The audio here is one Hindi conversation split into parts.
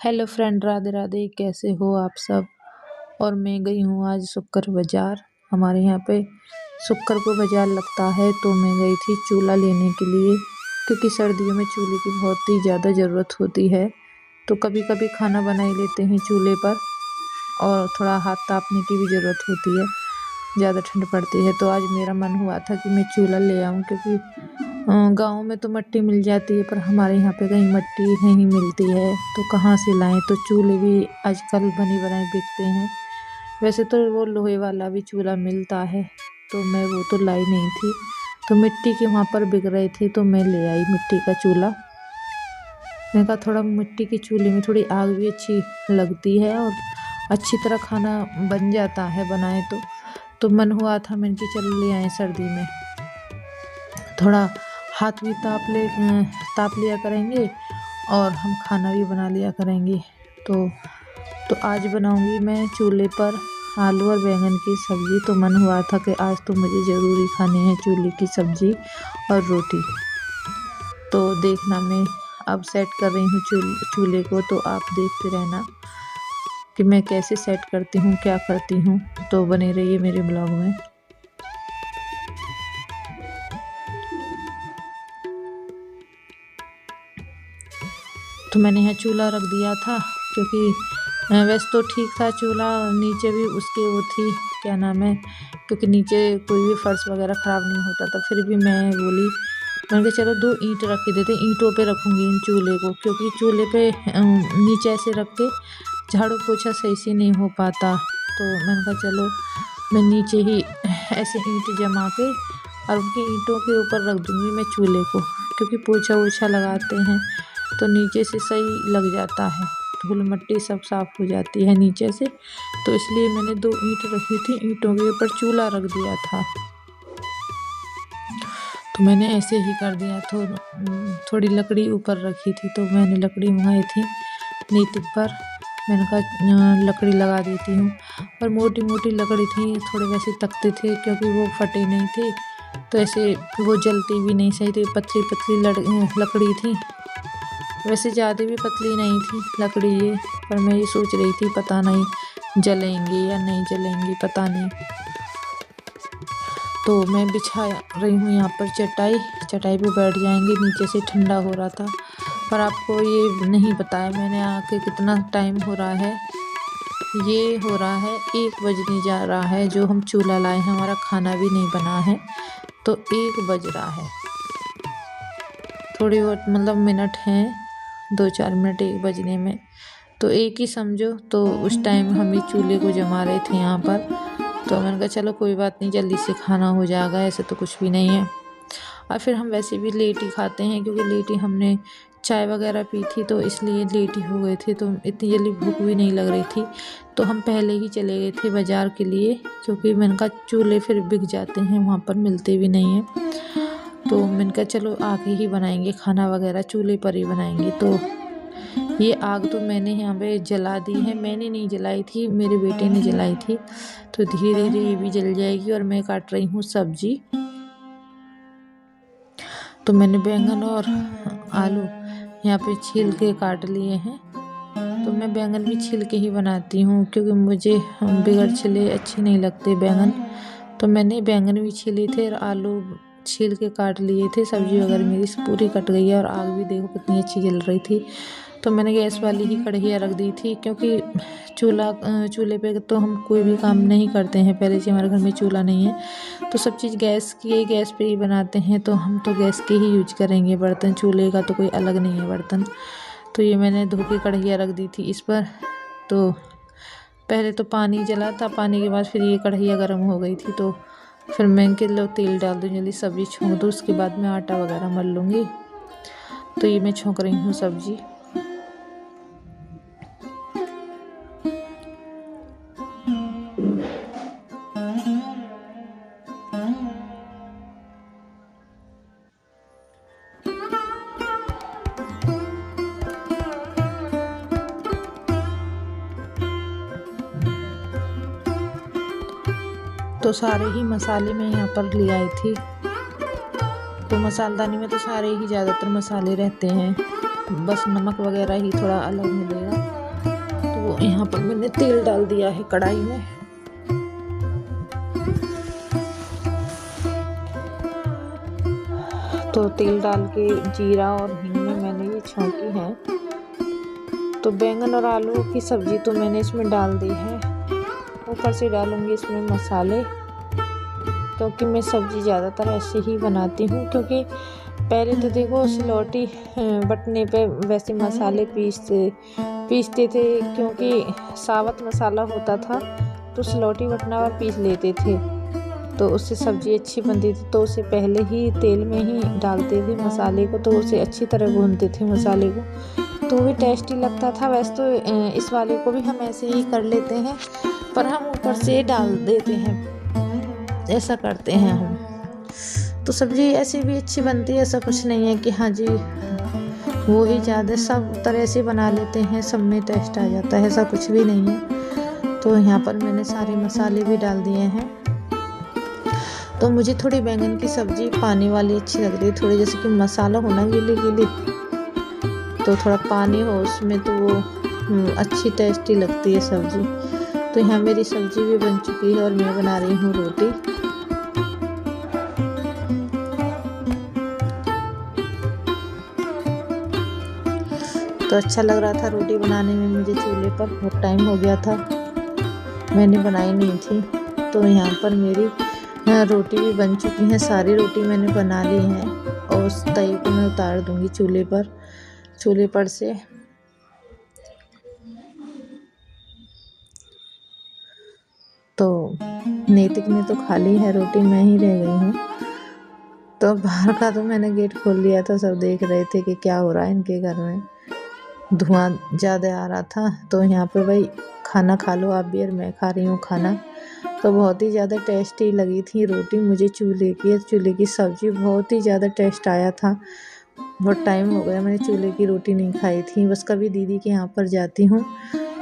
Hello friend, Radhe Radhe. कैसे हो आप सब। और मैं गई हूँ आज शुक्र बाज़ार। हमारे यहाँ पे शुक्र को बाज़ार लगता है, तो मैं गई थी चूल्हा लेने के लिए, क्योंकि सर्दियों में चूल्हे की बहुत ही ज़्यादा ज़रूरत होती है। तो कभी कभी खाना बना ही लेते हैं चूल्हे पर, और थोड़ा हाथ तापने की भी ज़रूरत होती है, ज़्यादा ठंड पड़ती है। तो आज मेरा मन हुआ था कि मैं चूल्हा ले आऊँ, क्योंकि गांव में तो मिट्टी मिल जाती है, पर हमारे यहाँ पे कहीं मिट्टी नहीं मिलती है, तो कहाँ से लाएं। तो चूल्हे भी आजकल बने बनाए बिकते हैं। वैसे तो वो लोहे वाला भी चूल्हा मिलता है, तो मैं वो तो लाई नहीं थी। तो मिट्टी के वहाँ पर बिक रहे थे, तो मैं ले आई मिट्टी का चूल्हा। मैंने कहा थोड़ा मिट्टी के चूल्हे में थोड़ी आग भी अच्छी लगती है, और अच्छी तरह खाना बन जाता है बनाए तो मन हुआ था, मैंने कि चलो ले आए सर्दी में। थोड़ा हाथ भी ताप लिया करेंगे, और हम खाना भी बना लिया करेंगे। तो आज बनाऊंगी मैं चूल्हे पर आलू और बैंगन की सब्ज़ी। तो मन हुआ था कि आज तो मुझे ज़रूरी खानी है चूल्हे की सब्ज़ी और रोटी। तो देखना, मैं अब सेट कर रही हूँ चूल्हे को, तो आप देखते रहना कि मैं कैसे सेट करती हूँ, क्या करती हूँ। तो बने रहिए मेरे ब्लॉग में। तो मैंने यहाँ चूल्हा रख दिया था, क्योंकि वैसे तो ठीक था चूल्हा, नीचे भी उसके वो थी, क्या नाम है, क्योंकि नीचे कोई भी फर्श वगैरह ख़राब नहीं होता था। फिर भी मैं बोली, मैंने कहा चलो 2 ईंट रख देते, ईंटों पे रखूँगी इन चूल्हे को, क्योंकि चूल्हे पे नीचे ऐसे रख के झाड़ू पोछा सही से नहीं हो पाता। तो मैंने कहा चलो मैं नीचे ही ऐसे ईंट जमा के और उनकी ईंटों के ऊपर रख दूँगी मैं चूल्हे को, क्योंकि पोछा वोछा लगाते हैं तो नीचे से सही लग जाता है, धूल मिट्टी सब साफ़ हो जाती है नीचे से। तो इसलिए मैंने 2 ईंट रखी थी, ईंटों के ऊपर चूल्हा रख दिया था। तो मैंने ऐसे ही कर दिया। तो थोड़ी लकड़ी ऊपर रखी थी, तो मैंने लकड़ी मंगाई थी नीतिक पर। मैंने कहा लकड़ी लगा देती हूँ, और मोटी मोटी लकड़ी थी, थोड़े वैसे तकते थे, क्योंकि वो फटे नहीं थे, तो ऐसे वो जलती भी नहीं सही थी। पतली पतली लकड़ी थी, वैसे ज़्यादा भी पतली नहीं थी लकड़ी ये, पर मैं ये सोच रही थी पता नहीं जलेंगी या नहीं जलेंगी, पता नहीं। तो मैं बिछा रही हूँ यहाँ पर चटाई पे बैठ जाएंगे, नीचे से ठंडा हो रहा था। पर आपको ये नहीं बताया मैंने आके कितना टाइम हो रहा है। ये हो रहा है 1 बजने जा रहा है, जो हम चूल्हा लाए हैं, हमारा खाना भी नहीं बना है, तो 1 बज रहा है। थोड़ी बहुत मतलब मिनट हैं, 2-4 मिनट 1 बजने में, तो एक ही समझो। तो उस टाइम हम इस चूल्हे को जमा रहे थे यहाँ पर। तो मैंने कहा चलो कोई बात नहीं, जल्दी से खाना हो जाएगा, ऐसे तो कुछ भी नहीं है। और फिर हम वैसे भी लेट ही खाते हैं, क्योंकि लेट ही हमने चाय वगैरह पी थी, तो इसलिए लेट ही हो गए थे, तो इतनी जल्दी भूख भी नहीं लग रही थी। तो हम पहले ही चले गए थे बाज़ार के लिए, क्योंकि मैंने कहा चूल्हे फिर बिक जाते हैं, वहाँ पर मिलते भी नहीं हैं। तो मैंने कहा चलो आगे ही बनाएंगे खाना वगैरह, चूल्हे पर ही बनाएंगे। तो ये आग तो मैंने यहाँ पे जला दी है, मैंने नहीं जलाई थी, मेरे बेटे ने जलाई थी। तो धीरे धीरे ये भी जल जाएगी। और मैं काट रही हूँ सब्जी। तो मैंने बैंगन और आलू यहाँ पे छील के काट लिए हैं। तो मैं बैंगन भी छील के ही बनाती हूँ, क्योंकि मुझे बगैर छिले अच्छे नहीं लगते बैंगन। तो मैंने बैंगन भी छीले थे और आलू छील के काट लिए थे। सब्जी वगैरह मेरी पूरी कट गई है, और आग भी देखो कितनी अच्छी जल रही थी। तो मैंने गैस वाली ही कढ़ैया रख दी थी, क्योंकि चूल्हे पे तो हम कोई भी काम नहीं करते हैं, पहले से हमारे घर में चूल्हा नहीं है, तो सब चीज़ गैस पे ही बनाते हैं। तो हम तो गैस के ही यूज करेंगे बर्तन, चूल्हे का तो कोई अलग नहीं है बर्तन। तो ये मैंने धो के कढ़ैया रख दी थी इस पर। तो पहले तो पानी जला था, पानी के बाद फिर ये कढ़ैया गर्म हो गई थी। तो फिर मैं कि लो तेल डाल दूँ, जल्दी सब्ज़ी छोंक दूँ, उसके बाद मैं आटा वगैरह मल लूँगी। तो ये मैं छोंक रही हूँ सब्ज़ी। तो सारे ही मसाले मैं यहाँ पर ले आई थी। तो मसालदानी में तो सारे ही ज़्यादातर मसाले रहते हैं, बस नमक वगैरह ही थोड़ा अलग मिलेगा। तो यहाँ पर मैंने तेल डाल दिया है कढ़ाई में। तो तेल डाल के जीरा और हींग में मैंने ये छौंकी है। तो बैंगन और आलू की सब्ज़ी तो मैंने इसमें डाल दी है। ऊपर से डालूंगी इसमें मसाले, क्योंकि मैं सब्ज़ी ज़्यादातर ऐसे ही बनाती हूँ। क्योंकि पहले तो देखो सिलौटी बटने पे वैसे मसाले पीसते थे, क्योंकि साबुत मसाला होता था तो सिलौटी बटना पर पीस लेते थे, तो उससे सब्ज़ी अच्छी बनती थी। तो उसे पहले ही तेल में ही डालते थे मसाले को, तो उसे अच्छी तरह भूनते थे मसाले को, तो भी टेस्टी लगता था। वैसे तो इस वाले को भी हम ऐसे ही कर लेते हैं, पर हम ऊपर से डाल देते हैं, ऐसा करते हैं हम। तो सब्ज़ी ऐसी भी अच्छी बनती है, ऐसा कुछ नहीं है कि हाँ जी वो ही ज़्यादा, सब तरह से बना लेते हैं, सब में टेस्ट आ जाता है, ऐसा कुछ भी नहीं है। तो यहाँ पर मैंने सारे मसाले भी डाल दिए हैं। तो मुझे थोड़ी बैंगन की सब्ज़ी पानी वाली अच्छी लग रही है, थोड़ी जैसे कि मसाला हो ना गीली गीली, तो थोड़ा पानी हो उसमें, तो वो अच्छी टेस्टी लगती है सब्ज़ी। तो यहाँ मेरी सब्ज़ी भी बन चुकी है और मैं बना रही हूँ रोटी। तो अच्छा लग रहा था रोटी बनाने में मुझे चूल्हे पर, बहुत टाइम हो गया था मैंने बनाई नहीं थी। तो यहाँ पर मेरी रोटी भी बन चुकी है, सारी रोटी मैंने बना ली है और उस तवे को मैं उतार दूँगी चूल्हे पर से। तो नैतिक ने तो खा ली है रोटी, मैं ही रह गई हूँ। तो बाहर का तो मैंने गेट खोल दिया था, सब देख रहे थे कि क्या हो रहा है इनके घर में, धुआं ज़्यादा आ रहा था। तो यहाँ पे भाई खाना खा लो आप भी, और मैं खा रही हूँ खाना। तो बहुत ही ज़्यादा टेस्टी लगी थी रोटी मुझे, चूल्हे की सब्ज़ी बहुत ही ज़्यादा टेस्ट आया था। बहुत टाइम हो गया मैंने चूल्हे की रोटी नहीं खाई थी, बस कभी दीदी के यहाँ पर जाती हूँ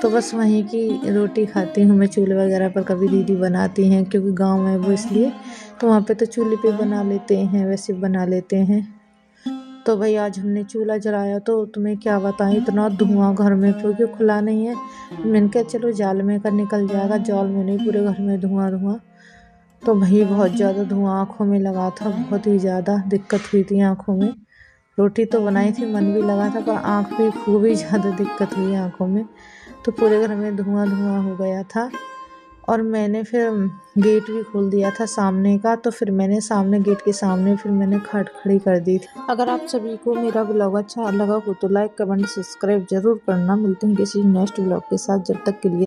तो बस वहीं की रोटी खाती हूँ मैं। चूल्हे वगैरह पर कभी दीदी बनाती हैं, क्योंकि गांव है वो, इसलिए तो वहाँ पे तो चूल्हे पे बना लेते हैं, वैसे बना लेते हैं। तो भाई आज हमने चूल्हा जलाया, तो तुम्हें क्या बताएं, इतना धुआं घर में, क्योंकि खुला नहीं है। मैंने कहा चलो जाल में का निकल जाएगा, जाल में नहीं, पूरे घर में धुआं। तो भाई बहुत ज़्यादा धुआं आँखों में लगा था, बहुत ही ज़्यादा दिक्कत हुई थी आँखों में। रोटी तो बनाई थी, मन भी लगा था, पर आँख भी खूब ही ज़्यादा दिक्कत हुई आँखों में। तो पूरे घर में धुआं हो गया था। और मैंने फिर गेट भी खोल दिया था सामने का, तो फिर मैंने सामने गेट के सामने फिर मैंने खाट खड़ी कर दी थी। अगर आप सभी को मेरा ब्लॉग अच्छा लगा हो तो लाइक कमेंट सब्सक्राइब जरूर करना। मिलते हैं किसी नेक्स्ट ब्लॉग के साथ, जब तक के लिए